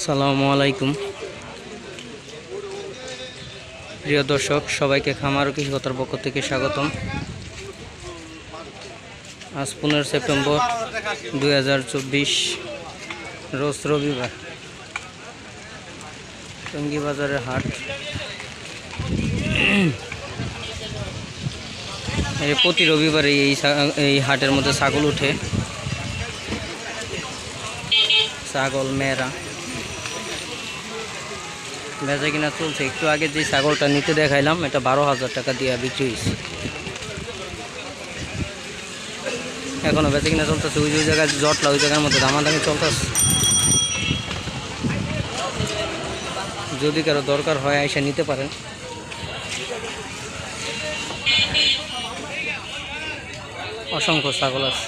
আসসালামু আলাইকুম প্রিয় দর্শক, সবাইকে খামার ও কৃষিকতার পক্ষ থেকে স্বাগতম। আজ 15 সেপ্টেম্বর 2024 রোজ রবিবার, টঙ্গী বাজারের হাট। প্রতি রবিবারে এই হাটের মধ্যে ছাগল উঠে, ছাগল মেয়েরা বেচা কিনা চলছে। একটু আগে যে ছাগলটা নিতে দেখাইলাম, এটা 12,000 টাকা দিয়ে বিক্রি হয়েছে। এখনো বেচা কিনা চলতেছে। ওই যে জায়গায় জটলা, ওই জায়গার মধ্যে দামাদামি চলতেছে। যদি কারো দরকার হয় এসে নিতে পারেন। অসংখ্য ছাগল আছে।